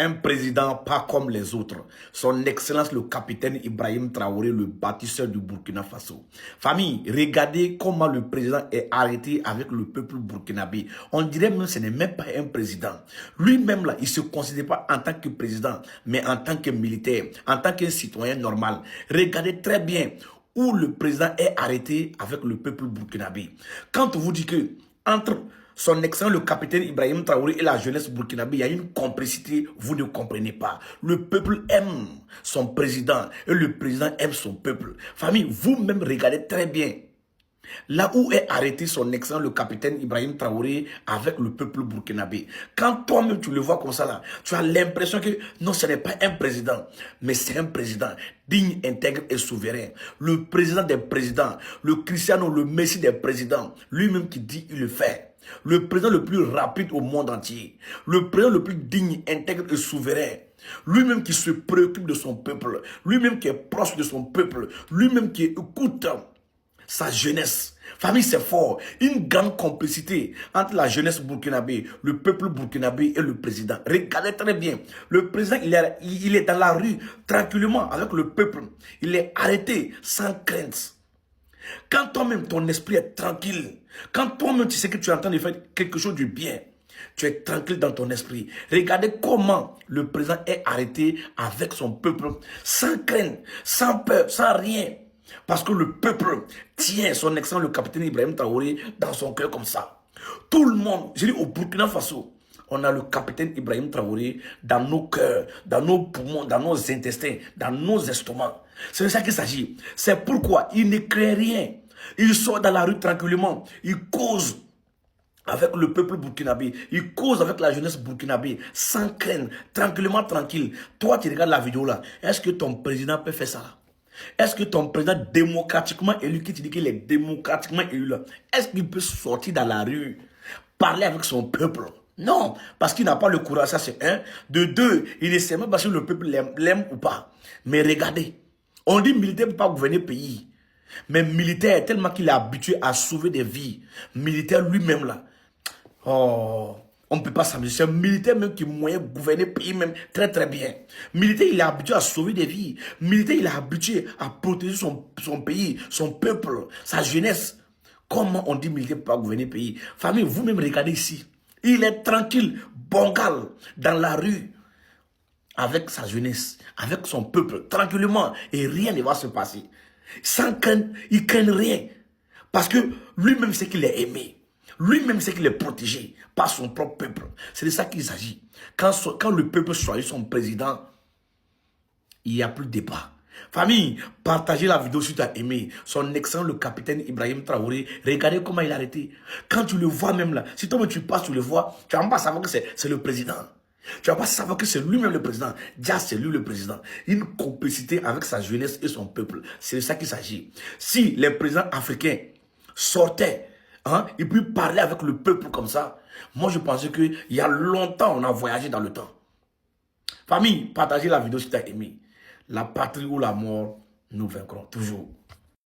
Un président pas comme les autres. Son Excellence le capitaine Ibrahim Traoré, le bâtisseur du Burkina Faso. Famille, regardez comment le président est arrêté avec le peuple burkinabé. On dirait même que ce n'est même pas un président. Lui-même là, il ne se considère pas en tant que président, mais en tant que militaire, en tant qu'un citoyen normal. Regardez très bien où le président est arrêté avec le peuple burkinabé. Quand on vous dit que entre son excellent, le capitaine Ibrahim Traoré et la jeunesse burkinabé, il y a une complicité, vous ne comprenez pas. Le peuple aime son président et le président aime son peuple. Famille, vous-même regardez très bien. Là où est arrêté son excellent, le capitaine Ibrahim Traoré avec le peuple burkinabé. Quand toi-même tu le vois comme ça là, tu as l'impression que non, ce n'est pas un président, mais c'est un président digne, intègre et souverain. Le président des présidents, le Cristiano, le Messie des présidents, lui-même qui dit, il le fait. Le président le plus rapide au monde entier. Le président le plus digne, intègre et souverain. Lui-même qui se préoccupe de son peuple. Lui-même qui est proche de son peuple. Lui-même qui écoute sa jeunesse. Famille, c'est fort. Une grande complicité entre la jeunesse burkinabé, le peuple burkinabé et le président. Regardez très bien. Le président, il est dans la rue tranquillement avec le peuple. Il est arrêté sans crainte. Quand toi-même, ton esprit est tranquille, quand toi-même, tu sais que tu es en train de faire quelque chose de bien, tu es tranquille dans ton esprit. Regardez comment le président est arrêté avec son peuple, sans crainte, sans peur, sans rien. Parce que le peuple tient son excellent, le capitaine Ibrahim Traoré, dans son cœur comme ça. Tout le monde, je dis au Burkina Faso, on a le capitaine Ibrahim Traoré dans nos cœurs, dans nos poumons, dans nos intestins, dans nos estomacs. C'est de ça qu'il s'agit. C'est pourquoi il ne crée rien. Il sort dans la rue tranquillement. Il cause avec le peuple burkinabé. Il cause avec la jeunesse burkinabé. Sans crainte, tranquillement, tranquille. Toi, tu regardes la vidéo là. Est-ce que ton président peut faire ça là? Est-ce que ton président démocratiquement élu, qui te dit qu'il est démocratiquement élu là, est-ce qu'il peut sortir dans la rue, parler avec son peuple? Non, parce qu'il n'a pas le courage, ça c'est un. De deux, il ne sait même pas si le peuple l'aime ou pas. Mais regardez, on dit militaire ne peut pas gouverner le pays. Mais militaire, tellement qu'il est habitué à sauver des vies. Militaire lui-même là, oh, on ne peut pas s'amuser. C'est un militaire même qui moyen gouverner le pays même très très bien. Militaire, il est habitué à sauver des vies. Militaire, il est habitué à protéger son pays, son peuple, sa jeunesse. Comment on dit militaire ne peut pas gouverner le pays? Famille, vous-même regardez ici. Il est tranquille, bongal, dans la rue, avec sa jeunesse, avec son peuple, tranquillement. Et rien ne va se passer. Sans crainte, il ne craint rien. Parce que lui-même sait qu'il est aimé. Lui-même sait qu'il est protégé par son propre peuple. C'est de ça qu'il s'agit. Quand le peuple choisit son président, il n'y a plus de débat. Famille, partagez la vidéo si tu as aimé. Son excellent, le capitaine Ibrahim Traoré, regardez comment il a arrêté. Quand tu le vois même là, si toi tu passes, tu le vois, tu ne vas pas savoir que c'est le président. Tu ne vas pas savoir que c'est lui-même le président. Déjà, c'est lui le président. Une complicité avec sa jeunesse et son peuple. C'est de ça qu'il s'agit. Si les présidents africains sortaient, et puis parler avec le peuple comme ça. Moi, je pensais qu'il y a longtemps, on a voyagé dans le temps. Famille, partagez la vidéo si tu as aimé. La patrie ou la mort, nous vaincrons toujours.